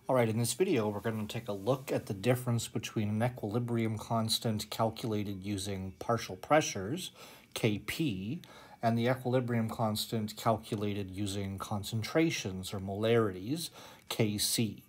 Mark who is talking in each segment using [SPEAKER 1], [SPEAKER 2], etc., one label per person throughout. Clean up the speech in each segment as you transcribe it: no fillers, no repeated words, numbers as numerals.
[SPEAKER 1] All right, in this video, we're going to take a look at the difference between an equilibrium constant calculated using partial pressures, Kp, and the equilibrium constant calculated using concentrations or molarities, Kc.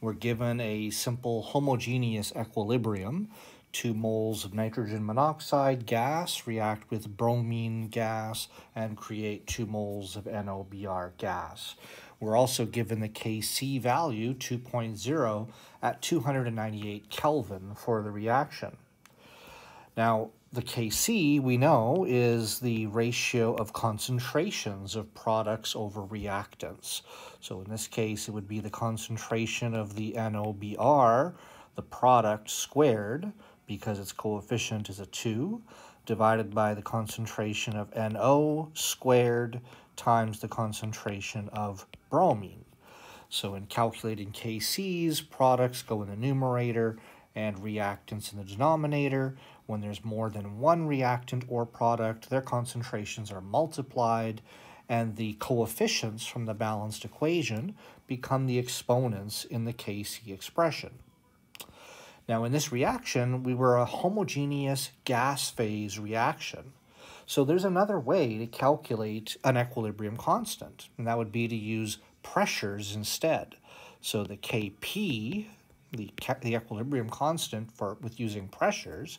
[SPEAKER 1] We're given a simple homogeneous equilibrium. 2 moles of nitrogen monoxide gas react with bromine gas and create 2 moles of NOBr gas. We're also given the Kc value, 2.0, at 298 Kelvin for the reaction. Now, the Kc, we know, is the ratio of concentrations of products over reactants. So in this case, it would be the concentration of the NOBr, the product squared, because its coefficient is a 2, divided by the concentration of NO squared times the concentration of bromine. So in calculating Kc's, products go in the numerator and reactants in the denominator. When there's more than one reactant or product, their concentrations are multiplied, and the coefficients from the balanced equation become the exponents in the Kc expression. Now, in this reaction, we were a homogeneous gas phase reaction. So there's another way to calculate an equilibrium constant, and that would be to use pressures instead. So the Kp, the equilibrium constant with using pressures,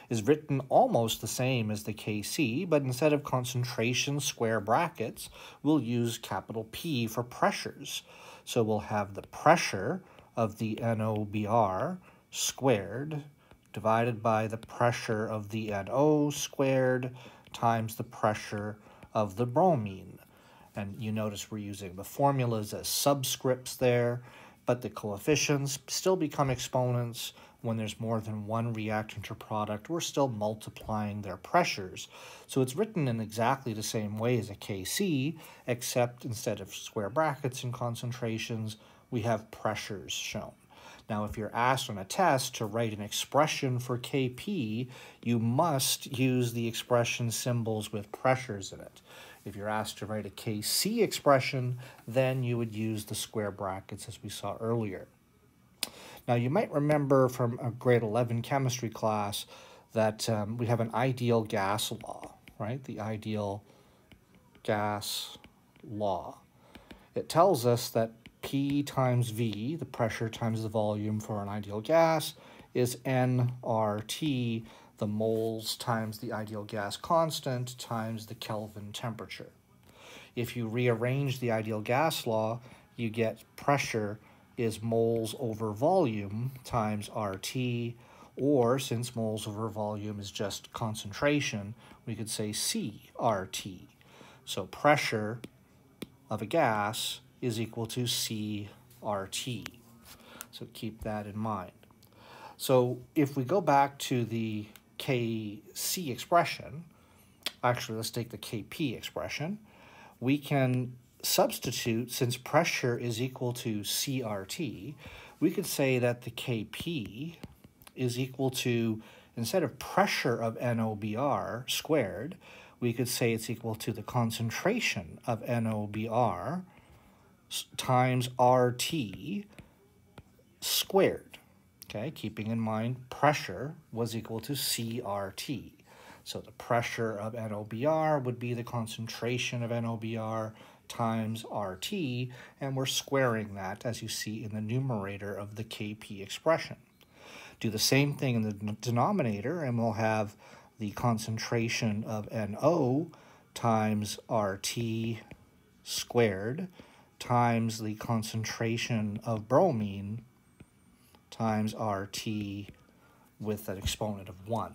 [SPEAKER 1] is written almost the same as the Kc, but instead of concentration square brackets, we'll use capital P for pressures. So we'll have the pressure of the NOBr squared divided by the pressure of the NO squared times the pressure of the bromine. And you notice we're using the formulas as subscripts there, but the coefficients still become exponents. When there's more than one reactant or product, we're still multiplying their pressures. So it's written in exactly the same way as a Kc, except instead of square brackets and concentrations, we have pressures shown. Now, if you're asked on a test to write an expression for Kp, you must use the expression symbols with pressures in it. If you're asked to write a Kc expression, then you would use the square brackets as we saw earlier. Now, you might remember from a grade 11 chemistry class that we have an ideal gas law, right? The ideal gas law. It tells us that P times V, the pressure times the volume for an ideal gas, is nRT, the moles times the ideal gas constant times the Kelvin temperature. If you rearrange the ideal gas law, you get pressure is moles over volume times RT, or since moles over volume is just concentration, we could say CRT. So pressure of a gas is equal to CRT. So keep that in mind. So if we go back to the Kc expression, actually let's take the Kp expression, we can substitute, since pressure is equal to CRT, we could say that the Kp is equal to, instead of pressure of NOBr squared, we could say it's equal to the concentration of NOBr times RT squared. Okay, keeping in mind pressure was equal to CRT. So the pressure of NOBr would be the concentration of NOBr times RT, and we're squaring that, as you see in the numerator of the Kp expression. Do the same thing in the denominator, and we'll have the concentration of NO times RT squared times the concentration of bromine times RT with an exponent of 1.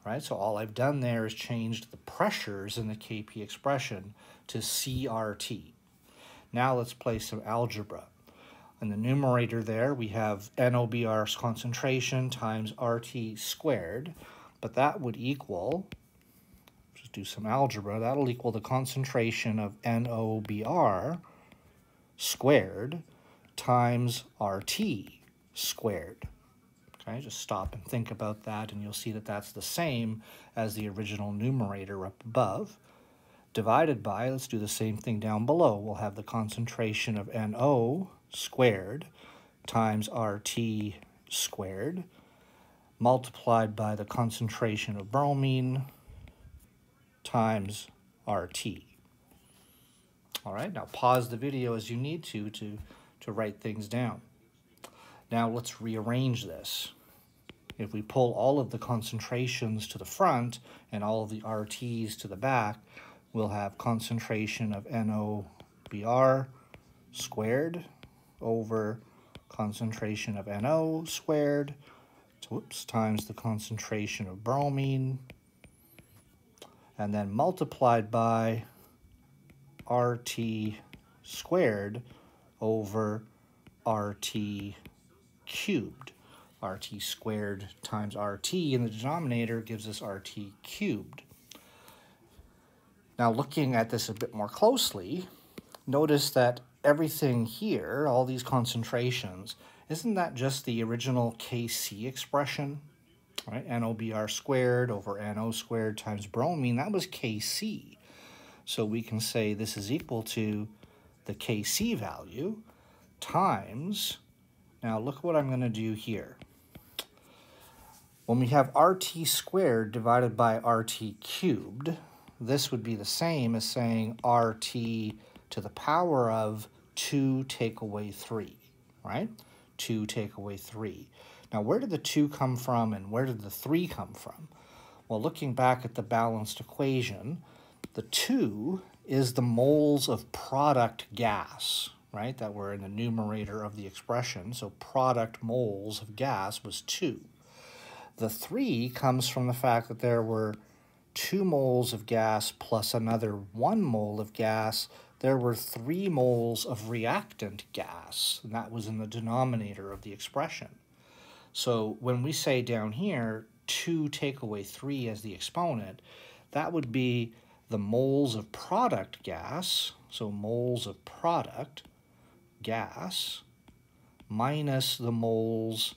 [SPEAKER 1] Right? So all I've done there is changed the pressures in the Kp expression to CRT. Now let's play some algebra. In the numerator there, we have NOBr's concentration times RT squared, but that would equal, just do some algebra, that'll equal the concentration of NOBr squared times RT squared. Okay, just stop and think about that, and you'll see that that's the same as the original numerator up above. divided by, let's do the same thing down below. We'll have the concentration of NO squared times RT squared multiplied by the concentration of bromine times RT. All right, now pause the video as you need to write things down. Now let's rearrange this. If we pull all of the concentrations to the front and all of the RTs to the back, we'll have concentration of NOBr squared over concentration of NO squared, times the concentration of bromine, and then multiplied by RT squared over RT cubed. RT squared times RT in the denominator gives us RT cubed. Now looking at this a bit more closely, notice that everything here, all these concentrations, isn't that just the original Kc expression? Right? NOBr squared over NO squared times bromine, that was Kc. So we can say this is equal to the Kc value times, now look what I'm going to do here. When we have RT squared divided by RT cubed, this would be the same as saying RT to the power of 2 take away 3, right? 2 take away 3. Now, where did the 2 come from and where did the 3 come from? Well, looking back at the balanced equation, the 2 is the moles of product gas, right, that were in the numerator of the expression. So product moles of gas was 2. The 3 comes from the fact that there were 2 moles of gas plus another 1 mole of gas. There were 3 moles of reactant gas, and that was in the denominator of the expression. So when we say down here 2 take away 3 as the exponent, that would be the moles of product gas, so moles of product gas, minus the moles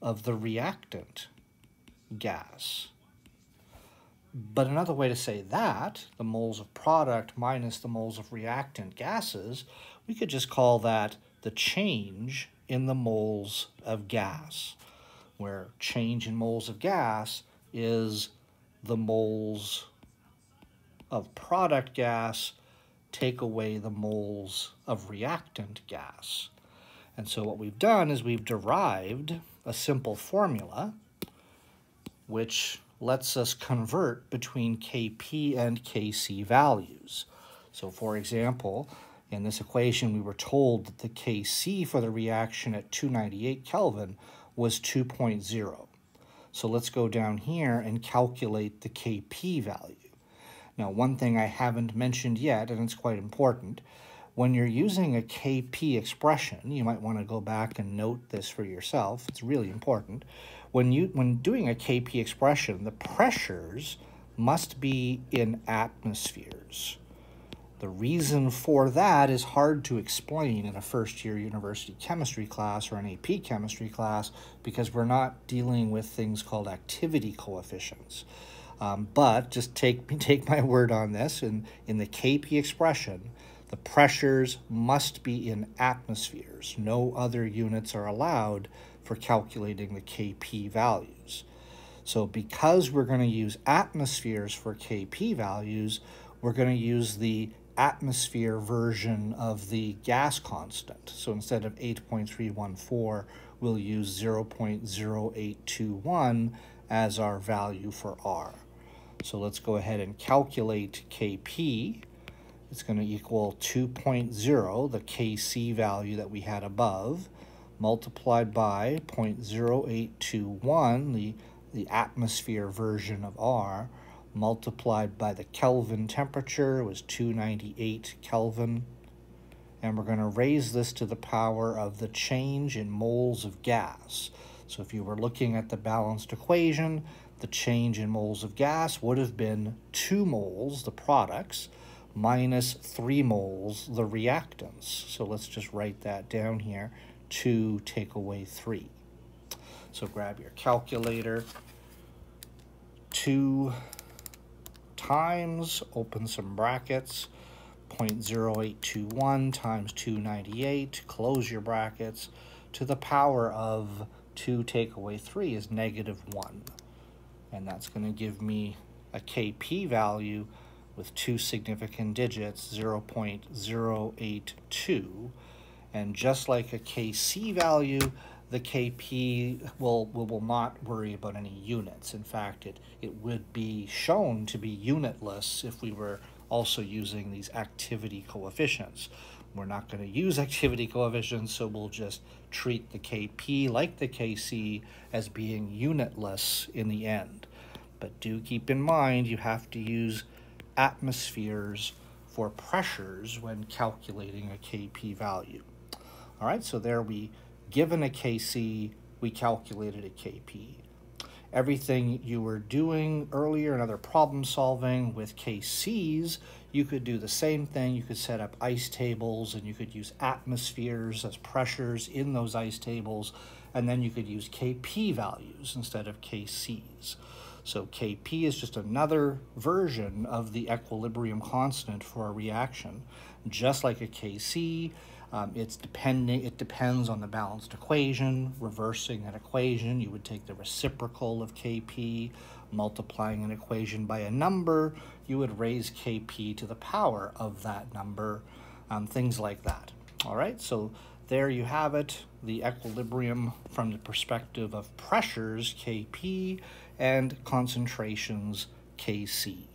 [SPEAKER 1] of the reactant gas. But another way to say that, the moles of product minus the moles of reactant gases, we could just call that the change in the moles of gas, where change in moles of gas is the moles of product gas take away the moles of reactant gas. And so what we've done is we've derived a simple formula which lets us convert between Kp and Kc values. So for example, in this equation we were told that the Kc for the reaction at 298 Kelvin was 2.0. So let's go down here and calculate the Kp value. Now, one thing I haven't mentioned yet, and it's quite important, when you're using a Kp expression, you might want to go back and note this for yourself. It's really important. When doing a Kp expression, the pressures must be in atmospheres. The reason for that is hard to explain in a first-year university chemistry class or an AP chemistry class because we're not dealing with things called activity coefficients. But just take my word on this. In the Kp expression, the pressures must be in atmospheres. No other units are allowed for calculating the Kp values. So because we're going to use atmospheres for Kp values, we're going to use the atmosphere version of the gas constant. So instead of 8.314, we'll use 0.0821 as our value for R. So let's go ahead and calculate Kp. It's going to equal 2.0, the Kc value that we had above, multiplied by 0.0821, the atmosphere version of R, multiplied by the Kelvin temperature, was 298 Kelvin. And we're going to raise this to the power of the change in moles of gas. So if you were looking at the balanced equation, the change in moles of gas would have been 2 moles, the products, minus 3 moles, the reactants. So let's just write that down here, 2 take away 3. So grab your calculator, 2 times, open some brackets, 0.0821 times 298, close your brackets, to the power of 2 take away 3 is -1. And that's going to give me a Kp value with 2 significant digits, 0.082. And just like a Kc value, the Kp will not worry about any units. In fact, it would be shown to be unitless if we were also using these activity coefficients. We're not going to use activity coefficients, so we'll just treat the Kp like the Kc as being unitless in the end. But do keep in mind you have to use atmospheres for pressures when calculating a Kp value. All right, so there given a Kc, we calculated a Kp. Everything you were doing earlier in other problem solving with Kcs, you could do the same thing. You could set up ice tables, and you could use atmospheres as pressures in those ice tables, and then you could use Kp values instead of Kcs. So Kp is just another version of the equilibrium constant for a reaction. Just like a Kc, it depends on the balanced equation. Reversing that equation, you would take the reciprocal of Kp, multiplying an equation by a number, you would raise Kp to the power of that number, things like that. All right, so there you have it, the equilibrium from the perspective of pressures, Kp, and concentrations, Kc.